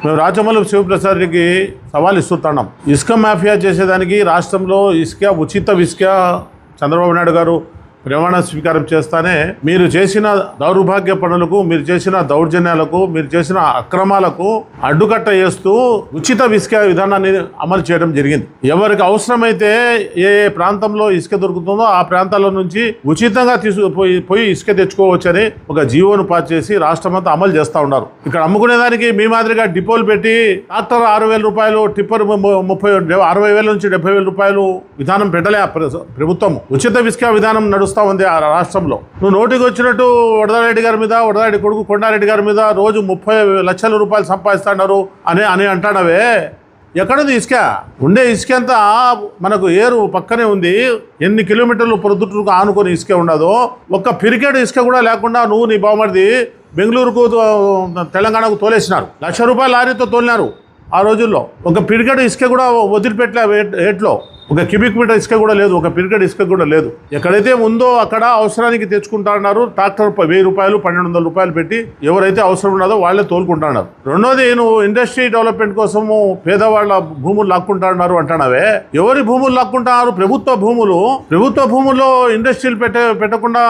మేము రాచమల్లు శివప్రసాద్ రెడ్డికి సవాల్ ఇస్తున్నాం. ఇసుక మాఫియా చేసేదానికి రాష్ట్రంలో ఉచిత ఇసుక చంద్రబాబు నాయుడు గారు ప్రమాణ స్వీకారం చేస్తానే మీరు చేసిన దౌర్భాగ్య పనులకు, మీరు చేసిన దౌర్జన్యాలకు, మీరు చేసిన అక్రమాలకు అడ్డుకట్ట చేస్తూ ఉచిత ఇసుక విధానాన్ని అమలు చేయడం జరిగింది. ఎవరికి అవసరమైతే ఏ ప్రాంతంలో ఇసుక దొరుకుతుందో ఆ ప్రాంతాల నుంచి ఉచితంగా పోయి ఇసుక తెచ్చుకోవచ్చని ఒక జీవోను పాస్ చేసి రాష్ట్రమంతా అమలు చేస్తూ ఉన్నారు. ఇక్కడ అమ్ముకునేదానికి మీ మాదిరిగా డిపోలు పెట్టి ట్రాక్టర్ 6,000 రూపాయలు, టిప్పర్ 60,000 నుంచి 70,000 రూపాయలు విధానం పెట్టలే ప్రభుత్వం. ఉచిత ఇసుక విధానం నడుస్తూ ఉంది ఆ రాష్ట్రంలో. నువ్వు నోటికి వచ్చినట్టు వరదారెడ్డి గారి మీద, వరదారెడ్డి కొడుకు కొండారెడ్డి గారి మీద రోజు 30 లక్షల రూపాయలు సంపాదిస్తున్నారు అని అంటాడవే. ఎక్కడుంది ఇసుక? ఉండే ఇసుక అంతా మనకు ఏరు పక్కనే ఉంది. ఎన్ని కిలోమీటర్లు పొద్దుటకు ఆనుకొని ఇసుక ఉండదో. ఒక్క పిరికెడు ఇసుక కూడా లేకుండా నువ్వు నీ బావమరిది బెంగళూరుకు, తెలంగాణకు తోలేసినారు. 1,00,000 రూపాయల లారీతో తోలినారు ఆ రోజుల్లో. ఒక పిరికెడు ఇసుక కూడా వదిలిపెట్టలే ఏట్లో. ఒక క్యూబిక్ మీటర్ ఇసుక కూడా లేదు, ఒక పిరికెడ్ ఇసుక కూడా లేదు. ఎక్కడైతే ఉందో అక్కడ అవసరానికి తెచ్చుకుంటున్నారు. ట్రాక్టర్ 1,000 రూపాయలు, 1,200 రూపాయలు పెట్టి ఎవరైతే అవసరం ఉన్నదో వాళ్ళే తోలుకుంటున్నారు. రెండోది, నువ్వు ఇండస్ట్రీ డెవలప్మెంట్ కోసము పేదవాళ్ళ భూములు లాక్కుంటున్నారు అంటున్నావే. ఎవరి భూములు లాక్కుంటున్నారు? ప్రభుత్వ భూములు. ప్రభుత్వ భూముల్లో ఇండస్ట్రీలు పెట్టకుండా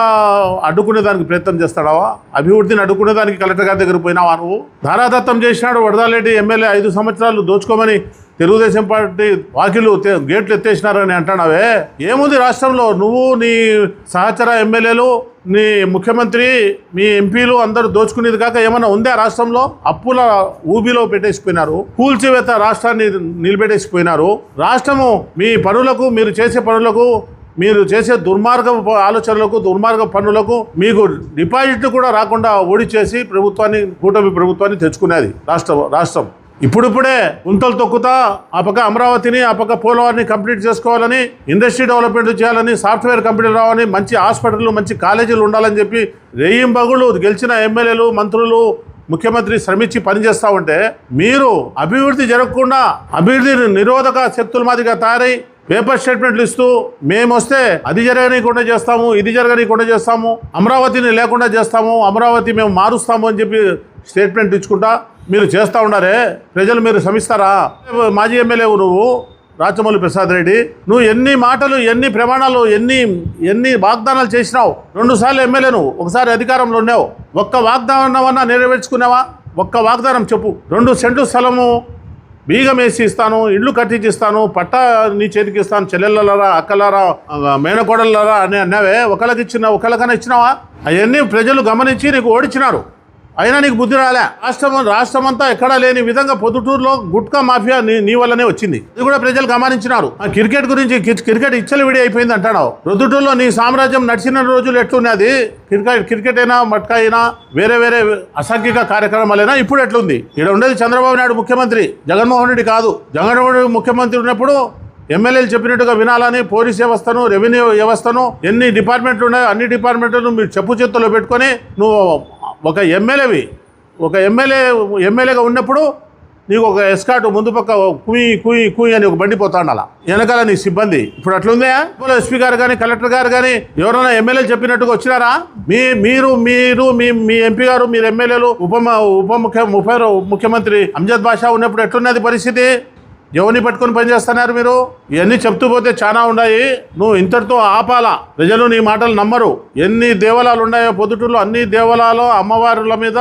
అడ్డుకునే దానికి ప్రయత్నం చేస్తాడావా? అభివృద్ధిని అడ్డుకునే దానికి కలెక్టర్ గారి దగ్గర పోయినావా? నువ్వు ధారాదత్తం చేసినాడు వరదారెడ్డి ఎమ్మెల్యే 5 సంవత్సరాలు దోచుకోమని తెలుగుదేశం పార్టీ వాకిలు గేట్లు ఎత్తేసినారని అంటున్నావే. ఏముంది రాష్ట్రంలో? నువ్వు, నీ సహచర ఎమ్మెల్యేలు, నీ ముఖ్యమంత్రి, మీ ఎంపీలు అందరూ దోచుకునేది కాక ఏమన్నా ఉందా రాష్ట్రంలో? అప్పుల ఊబిలో పెట్టేసిపోయినారు. కూల్చివేత రాష్ట్రాన్ని నిలబెట్టేసిపోయినారు. రాష్ట్రము మీ పనులకు, మీరు చేసే పనులకు, మీరు చేసే దుర్మార్గ ఆలోచనలకు, దుర్మార్గ పనులకు మీకు డిపాజిట్ కూడా రాకుండా ఓడిచేసి ప్రభుత్వాన్ని, కూటమి ప్రభుత్వాన్ని తెచ్చుకునేది రాష్ట్రం. ఇప్పుడిప్పుడే గుంతలు తొక్కుతా ఆ పక్క అమరావతిని, ఆ పక్క పోలవరాన్ని కంప్లీట్ చేసుకోవాలని, ఇండస్ట్రీ డెవలప్మెంట్ చేయాలని, సాఫ్ట్వేర్ కంపెనీలు రావాలని, మంచి హాస్పిటళ్ళు, మంచి కాలేజీలు ఉండాలని చెప్పి రెయ్యింబగుళ్ళు గెలిచిన ఎమ్మెల్యేలు, మంత్రులు, ముఖ్యమంత్రి శ్రమించి పనిచేస్తూ ఉంటే మీరు అభివృద్ధి జరగకుండా, అభివృద్ధి నిరోధక శక్తుల మాదిరిగా తయారై పేపర్ స్టేట్మెంట్లు ఇస్తూ మేము వస్తే అది జరగనీయకుండా చేస్తాము, ఇది జరగనీయకుండా చేస్తాము, అమరావతిని లేకుండా చేస్తాము, అమరావతి మేము మారుస్తాము అని చెప్పి స్టేట్మెంట్ ఇచ్చుకుంటా మీరు చేస్తూ ఉన్నారే. ప్రజలు మీరు శ్రమిస్తారా? మాజీ ఎమ్మెల్యేవు నువ్వు రాచమల్లు ప్రసాద్ రెడ్డి. నువ్వు ఎన్ని మాటలు, ఎన్ని ప్రమాణాలు, ఎన్ని వాగ్దానాలు చేసినావు. 2 సార్లు ఎమ్మెల్యే నువ్వు, ఒకసారి అధికారంలో ఉన్నావు. ఒక్క వాగ్దానమన్నా నెరవేర్చుకున్నావా? ఒక్క వాగ్దానం చెప్పు. 2 సెంటు స్థలము బీగం వేసి ఇస్తాను, ఇళ్ళు కట్టించి ఇస్తాను, పట్టా నీ చేతికి ఇస్తాను, చెల్లెళ్ళరా, అక్కలారా, మేనకోడళ్ళరా అని అన్నావే. ఒకళ్ళకన్నా ఇచ్చినావా? అవన్నీ ప్రజలు గమనించి నీకు ఓడించినారు. అయినా నీకు బుద్ధి రాలే. రాష్ట్రమంతా ఎక్కడా లేని విధంగా పొద్దుటూరులో గుట్కా మాఫియా నీ వల్లనే వచ్చింది. ఇది కూడా ప్రజలు గమనించినారు. క్రికెట్ గురించి, క్రికెట్ ఇచ్చలవిడి అయిపోయింది అంటున్నావు. పొద్దుటూరులో నీ సామ్రాజ్యం నడిచిన రోజులు ఎట్లున్నది? క్రికెట్ అయినా, మట్కా అయినా, వేరే అసాంఘిక కార్యక్రమాలైనా ఇప్పుడు ఎట్లుంది? ఇక్కడ ఉండేది చంద్రబాబు నాయుడు ముఖ్యమంత్రి, జగన్మోహన్ రెడ్డి కాదు. జగన్మోహన్ రెడ్డి ముఖ్యమంత్రి ఉన్నప్పుడు ఎమ్మెల్యేలు చెప్పినట్టుగా వినాలని పోలీస్ వ్యవస్థను, రెవెన్యూ వ్యవస్థను, ఎన్ని డిపార్ట్మెంట్లు ఉన్నాయో అన్ని డిపార్ట్మెంట్లను మీరు చెప్పు చేతుల్లో పెట్టుకొని నువ్వు ఒక ఎమ్మెల్యేగా ఉన్నప్పుడు నీకు ఒక ఎస్కాట్ ముందు పక్క కుయ్ అని ఒక బండి పోతాడు, అలా వెనకాల నీ సిబ్బంది. ఇప్పుడు అట్లుందే? ఎస్పీ గారు కానీ, కలెక్టర్ గారు కానీ ఎవరైనా ఎమ్మెల్యేలు చెప్పినట్టుగా వచ్చినారా? మీరు మీ ఎంపీ గారు, మీరు ఎమ్మెల్యేలు, ముఖ్యమంత్రి అంజద్ బాషా ఉన్నప్పుడు ఎట్లున్నది పరిస్థితి? ఎవరిని పట్టుకొని పనిచేస్తున్నారు మీరు? ఇవన్నీ చెప్తూ పోతే చాలా ఉన్నాయి. నువ్వు ఇంతటితో ఆపాలా. ప్రజలు నీ మాటలు నమ్మరు. ఎన్ని దేవాలయాలు ఉన్నాయో పొద్దుటూరులో, అన్ని దేవాలయాలు, అమ్మవారుల మీద,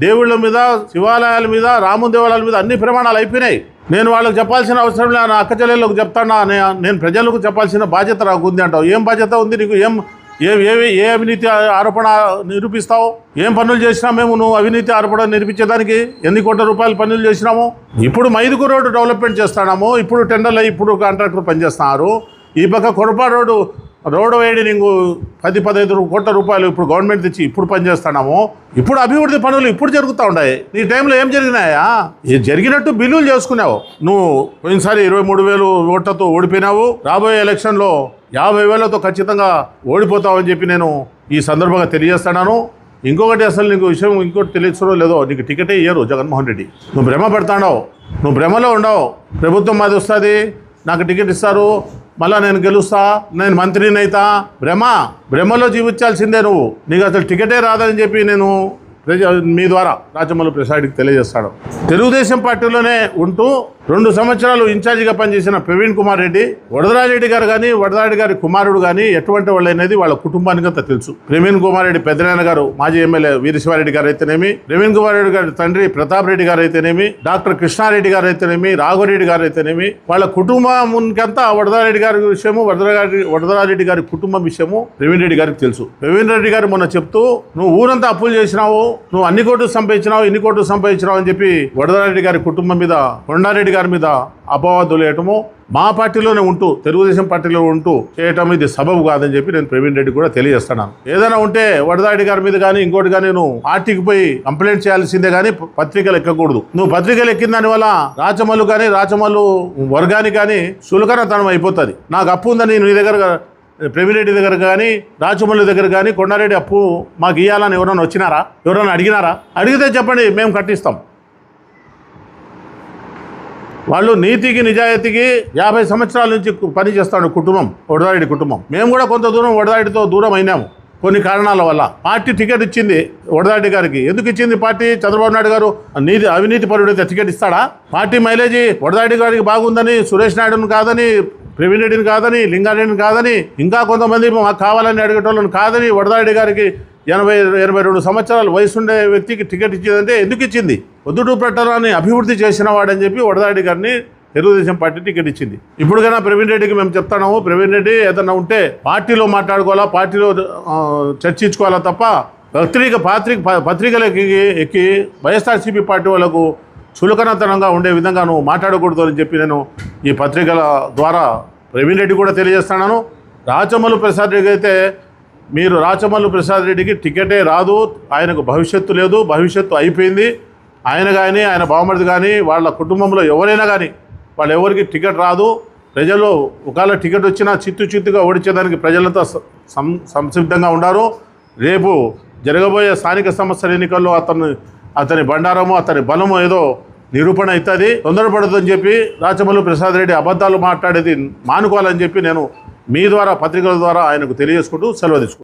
దేవుళ్ళ మీద, శివాలయాల మీద, రాముని దేవాలయాల మీద అన్ని ప్రమాణాలు అయిపోయినాయి. నేను వాళ్ళకి చెప్పాల్సిన అవసరం లేదు. నా అక్క చెల్లెళ్ళకు చెప్తానా? నేను ప్రజలకు చెప్పాల్సిన బాధ్యత నాకు ఉంది అంటావు. ఏం బాధ్యత ఉంది నీకు? ఏ అవినీతి ఆరోపణ నిరూపిస్తావు? ఏం పనులు చేసినా మేము నువ్వు అవినీతి ఆరోపణ నిరూపించేదానికి? ఎన్ని కోట్ల రూపాయల పనులు చేసినాము? ఇప్పుడు మైదుకు రోడ్డు డెవలప్మెంట్ చేస్తున్నాము. ఇప్పుడు టెండర్లు, ఇప్పుడు కాంట్రాక్టర్ పనిచేస్తున్నారు. ఈ పక్క కొడప రోడ్డు వైడనింగ్ 10-15 కోట్ల రూపాయలు ఇప్పుడు గవర్నమెంట్ తెచ్చి ఇప్పుడు పనిచేస్తున్నాము. ఇప్పుడు అభివృద్ధి పనులు ఇప్పుడు జరుగుతూ ఉన్నాయి. నీ టైంలో ఏం జరిగినాయా? జరిగినట్టు బిల్లులు చేసుకున్నావు. నువ్వు పోయినసారి 23,000 ఓట్లతో ఓడిపోయినావు. రాబోయే ఎలక్షన్లో 50,000తో ఖచ్చితంగా ఓడిపోతావని చెప్పి నేను ఈ సందర్భంగా తెలియజేస్తున్నాను. ఇంకొకటి, అసలు నీకు విషయం ఇంకోటి తెలియచడం లేదో, నీకు టికెటే ఇయ్యరు జగన్మోహన్ రెడ్డి. నువ్వు భ్రమ పెడతాడావు, నువ్వు భ్రమలో ఉండవు. ప్రభుత్వం మాది వస్తుంది, నాకు టికెట్ ఇస్తారు, మళ్ళా నేను గెలుస్తా, నేను మంత్రిని అయితా, భ్రమలో జీవించాల్సిందే నువ్వు. నీకు అసలు టికెటే రాదని చెప్పి నేను మీ ద్వారా రాచమల్లు ప్రసాద్కి తెలియజేస్తాడు. తెలుగుదేశం పార్టీలోనే ఉంటూ 2 సంవత్సరాలు ఇన్ఛార్జిగా పనిచేసిన ప్రవీణ్ కుమార్ రెడ్డి, వరదరాజరెడ్డి గారు కానీ వరదరాజరెడ్డి గారి కుమారుడు కానీ ఎటువంటి వాళ్ళు అనేది వాళ్ళ కుటుంబానికి అంతా తెలుసు. ప్రవీణ్ కుమార్ రెడ్డి పెద్దనాయన గారు మాజీ ఎమ్మెల్యే వీరశివారెడ్డి గారు అయితేనేమి, ప్రవీణ్ కుమార్ రెడ్డి గారి తండ్రి ప్రతాప్ రెడ్డి గారు అయితేనేమి, డాక్టర్ కృష్ణారెడ్డి గారు అయితేనేమి, రాఘవరెడ్డి గారు అయితేనేమి, వాళ్ళ కుటుంబానికంతా వరదరాజరెడ్డి గారి విషయము, వరదరాజరెడ్డి గారి కుటుంబం విషయము ప్రవీణ్ రెడ్డి గారికి తెలుసు. ప్రవీణ్ రెడ్డి గారు మొన్న చెప్తూ, నువ్వు ఊరంతా అప్పులు చేసినావు, నువ్వు అన్ని కోట్లు సంపాదించినావు, ఇన్ని కోట్లు సంపాదించినావు అని చెప్పి వరదరాజరెడ్డి గారి కుటుంబం మీద, కొండారెడ్డి గారి మీద అపవాదులు వేయటము, మా పార్టీలోనే ఉంటూ తెలుగుదేశం పార్టీలో ఉంటూ చేయటం ఇది సబబు కాదని చెప్పి నేను ప్రవీణ్ రెడ్డి కూడా తెలియజేస్తున్నాను. ఏదైనా ఉంటే వరదరాజరెడ్డి గారి మీద కానీ ఇంకోటి కానీ నువ్వు పార్టీకి పోయి కంప్లైంట్ చేయాల్సిందే కానీ పత్రికలు ఎక్కకూడదు. నువ్వు పత్రికలు ఎక్కిన దానివల్ల రాచమల్లు కానీ రాచమల్లు వర్గానికి కానీ సులకనతనం అయిపోతుంది. నాకు అప్పు ఉందని నీ దగ్గర ప్రవీణ్ రెడ్డి దగ్గర కానీ రాచమల్లు దగ్గర కానీ కొండారెడ్డి అప్పు మాకు ఇవ్వాలని ఎవరైనా వచ్చినారా? ఎవరైనా అడిగినారా? అడిగితే చెప్పండి, మేము కట్టిస్తాం. వాళ్ళు నీతికి నిజాయితీకి 50 సంవత్సరాల నుంచి పనిచేస్తాడు కుటుంబం, వరదరాజరెడ్డి కుటుంబం. మేము కూడా కొంత దూరం వరదరాజరెడ్డితో దూరం అయినాము కొన్ని కారణాల వల్ల. పార్టీ టికెట్ ఇచ్చింది వరదరాజరెడ్డి గారికి. ఎందుకు ఇచ్చింది పార్టీ? చంద్రబాబు నాయుడు గారు అవినీతి పరుడైతే టికెట్ ఇస్తాడా? పార్టీ మైలేజీ వరదరాజరెడ్డి గారికి బాగుందని, సురేష్ నాయుడుని కాదని, ప్రవీణ్ రెడ్డిని కాదని, లింగారెడ్డిని కాదని, ఇంకా కొంతమంది మాకు కావాలని అడిగేటోళ్ళని కాదని, వరదరాజరెడ్డి గారికి 82 సంవత్సరాల వయసుండే వ్యక్తికి టికెట్ ఇచ్చిందంటే ఎందుకు ఇచ్చింది? పొద్దుటూరు పట్టణాన్ని అభివృద్ధి చేసిన వాడని చెప్పి వరదరాజరెడ్డి గారిని తెలుగుదేశం పార్టీ టికెట్ ఇచ్చింది. ఇప్పుడుకైనా ప్రవీణ్ రెడ్డికి మేము చెప్తున్నాము, ప్రవీణ్ రెడ్డి ఏదన్నా ఉంటే పార్టీలో మాట్లాడుకోవాలా, పార్టీలో చర్చించుకోవాలా తప్ప పత్రికలకి ఎక్కి వైఎస్ఆర్సీపీ పార్టీ వాళ్ళకు చులకనతనంగా ఉండే విధంగా నువ్వు మాట్లాడకూడదు అని చెప్పి నేను ఈ పత్రికల ద్వారా ప్రవీణ్ రెడ్డి కూడా తెలియజేస్తున్నాను. రాచమల్లు ప్రసాద్ రెడ్డి అయితే మీరు రాచమల్లు ప్రసాద్ రెడ్డికి టికెటే రాదు, ఆయనకు భవిష్యత్తు లేదు, భవిష్యత్తు అయిపోయింది. ఆయన కానీ ఆయన బావమరిది కానీ వాళ్ళ కుటుంబంలో ఎవరైనా కానీ వాళ్ళు ఎవరికి టికెట్ రాదు. ప్రజలు ఒకవేళ టికెట్ వచ్చినా చిత్తుగా ఓడించేదానికి ప్రజలంతా సంసిద్ధంగా ఉన్నారు. రేపు జరగబోయే స్థానిక సంస్థల ఎన్నికల్లో అతని బండారము, అతని బలము ఏదో నిరూపణ అవుతుంది. తొందరపడదని చెప్పి రాచమల్లు ప్రసాద్ రెడ్డి అబద్ధాలు మాట్లాడేది మానుకోవాలని చెప్పి నేను మీ ద్వారా పత్రికల ద్వారా ఆయనకు తెలియజేసుకుంటూ సెలవు తీసుకుంటాను.